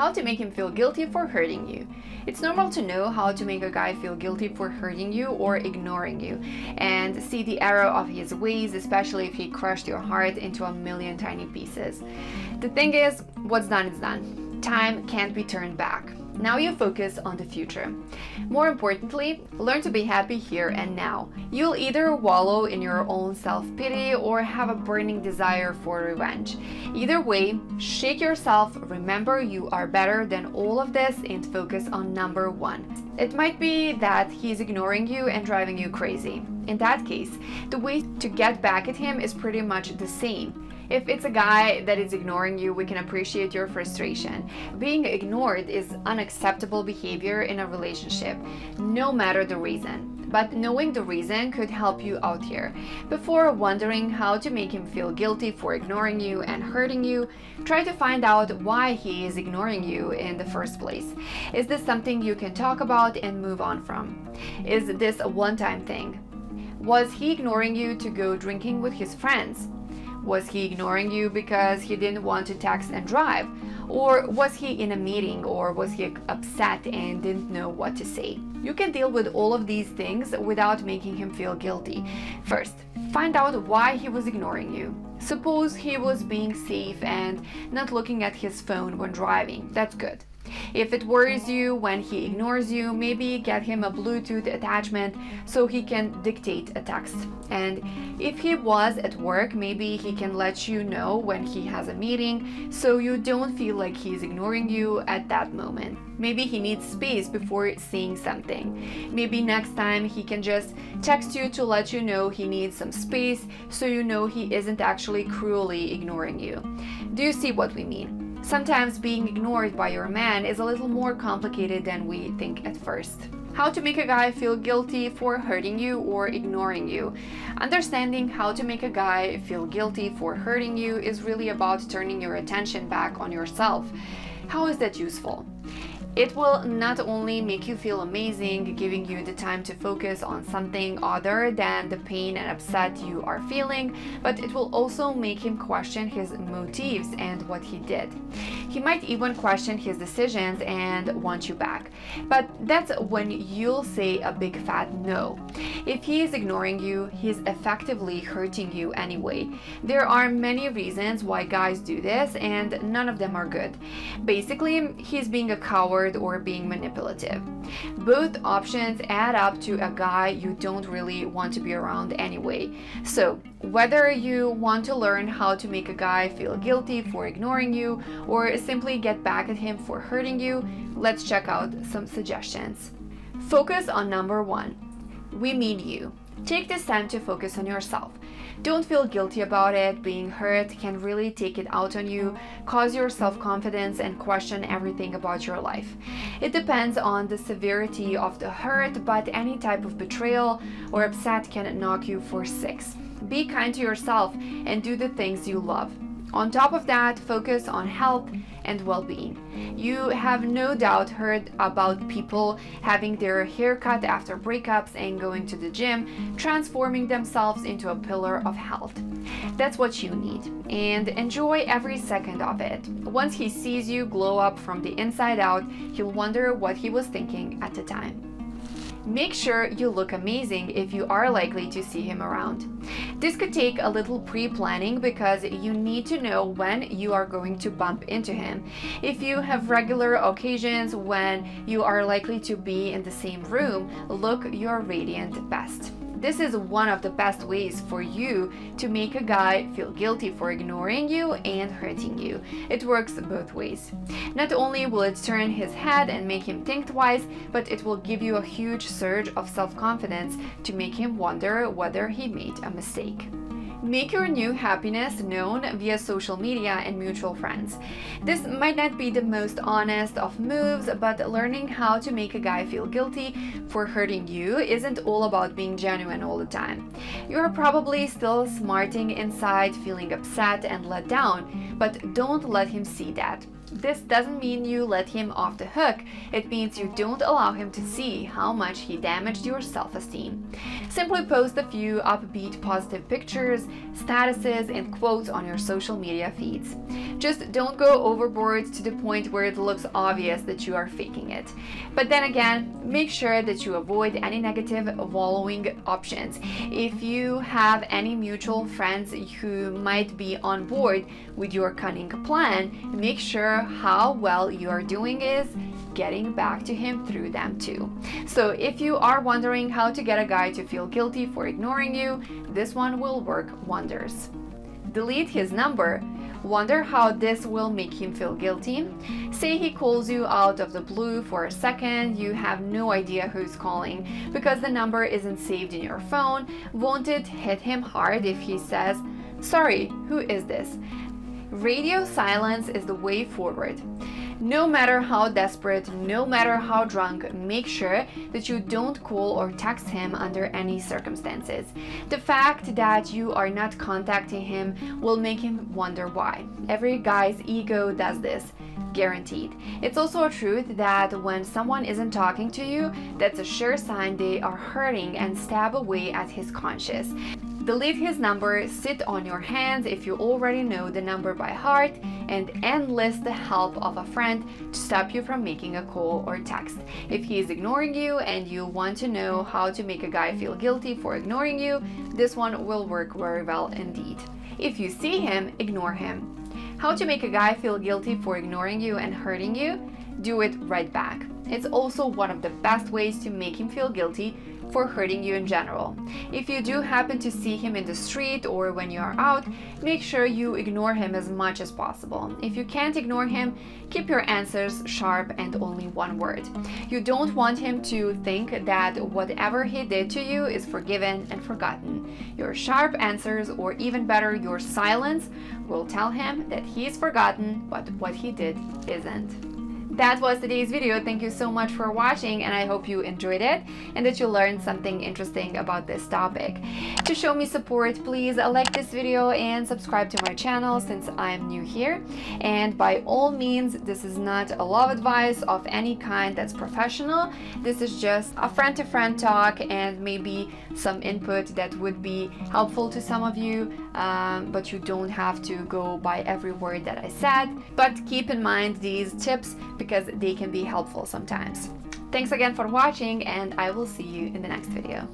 How to make him feel guilty for hurting you. It's normal to know how to make a guy feel guilty for hurting you or ignoring you, and see the error of his ways, especially if he crushed your heart into a million tiny pieces. The thing is, what's done is done. Time can't be turned back. Now you focus on the future. More importantly, learn to be happy here and now. You'll either wallow in your own self-pity or have a burning desire for revenge. Either way, shake yourself, remember you are better than all of this, and focus on number one. It might be that he's ignoring you and driving you crazy. In that case, the way to get back at him is pretty much the same. If it's a guy that is ignoring you, we can appreciate your frustration. Being ignored is unacceptable behavior in a relationship, no matter the reason. But knowing the reason could help you out here. Before wondering how to make him feel guilty for ignoring you and hurting you, try to find out why he is ignoring you in the first place. Is this something you can talk about and move on from? Is this a one-time thing? Was he ignoring you to go drinking with his friends? Was he ignoring you because he didn't want to text and drive? Or was he in a meeting, or was he upset and didn't know what to say? You can deal with all of these things without making him feel guilty. First, find out why he was ignoring you. Suppose he was being safe and not looking at his phone when driving. That's good. If it worries you when he ignores you, maybe get him a Bluetooth attachment so he can dictate a text. And if he was at work, maybe he can let you know when he has a meeting so you don't feel like he's ignoring you at that moment. Maybe he needs space before saying something. Maybe next time he can just text you to let you know he needs some space so you know he isn't actually cruelly ignoring you. Do you see what we mean? Sometimes being ignored by your man is a little more complicated than we think at first. How to make a guy feel guilty for hurting you or ignoring you. Understanding how to make a guy feel guilty for hurting you is really about turning your attention back on yourself. How is that useful? It will not only make you feel amazing, giving you the time to focus on something other than the pain and upset you are feeling, but it will also make him question his motives and what he did. He might even question his decisions and want you back. But that's when you'll say a big fat no. If he is ignoring you, he's effectively hurting you anyway. There are many reasons why guys do this, and none of them are good. Basically, he's being a coward or being manipulative. Both options add up to a guy you don't really want to be around anyway. So, whether you want to learn how to make a guy feel guilty for ignoring you or simply get back at him for hurting you, let's check out some suggestions. Focus on number one. We mean you. Take this time to focus on yourself. Don't feel guilty about it. Being hurt can really take it out on you, cause your self-confidence, and question everything about your life. It depends on the severity of the hurt, but any type of betrayal or upset can knock you for six. Be kind to yourself and do the things you love. On top of that, focus on health and well-being. You have no doubt heard about people having their hair cut after breakups and going to the gym, transforming themselves into a pillar of health. That's what you need, and enjoy every second of it. Once he sees you glow up from the inside out, he'll wonder what he was thinking at the time. Make sure you look amazing if you are likely to see him around. This could take a little pre-planning because you need to know when you are going to bump into him. If you have regular occasions when you are likely to be in the same room, look your radiant best. This is one of the best ways for you to make a guy feel guilty for ignoring you and hurting you. It works both ways. Not only will it turn his head and make him think twice, but it will give you a huge surge of self-confidence to make him wonder whether he made a mistake. Make your new happiness known via social media and mutual friends. This might not be the most honest of moves, but learning how to make a guy feel guilty for hurting you isn't all about being genuine all the time. You're probably still smarting inside, feeling upset and let down, but don't let him see that. This doesn't mean you let him off the hook, it means you don't allow him to see how much he damaged your self-esteem. Simply post a few upbeat positive pictures, statuses, and quotes on your social media feeds. Just don't go overboard to the point where it looks obvious that you are faking it. But then again, make sure that you avoid any negative following options. If you have any mutual friends who might be on board with your cunning plan, make sure how well you are doing is getting back to him through them too. So if you are wondering how to get a guy to feel guilty for ignoring you, this one will work wonders. Delete his number. Wonder how this will make him feel guilty? Say he calls you out of the blue for a second, you have no idea who's calling because the number isn't saved in your phone. Won't it hit him hard if he says, "Sorry, who is this?" Radio silence is the way forward. No matter how desperate, no matter how drunk, make sure that you don't call or text him under any circumstances. The fact that you are not contacting him will make him wonder why. Every guy's ego does this, guaranteed. It's also a truth that when someone isn't talking to you, that's a sure sign they are hurting and stab away at his conscience. Delete his number, sit on your hands if you already know the number by heart, and enlist the help of a friend to stop you from making a call or text. If he is ignoring you and you want to know how to make a guy feel guilty for ignoring you, this one will work very well indeed. If you see him, ignore him. How to make a guy feel guilty for ignoring you and hurting you? Do it right back. It's also one of the best ways to make him feel guilty for hurting you in general. If you do happen to see him in the street or when you are out, make sure you ignore him as much as possible. If you can't ignore him, keep your answers sharp and only one word. You don't want him to think that whatever he did to you is forgiven and forgotten. Your sharp answers, or even better, your silence, will tell him that he's forgotten, but what he did isn't. That was today's video. Thank you so much for watching, and I hope you enjoyed it and that you learned something interesting about this topic. To show me support, please like this video and subscribe to my channel since I'm new here. And by all means, this is not a love advice of any kind that's professional. This is just a friend-to-friend talk and maybe some input that would be helpful to some of you, but you don't have to go by every word that I said. But keep in mind these tips because they can be helpful sometimes. Thanks again for watching, and I will see you in the next video.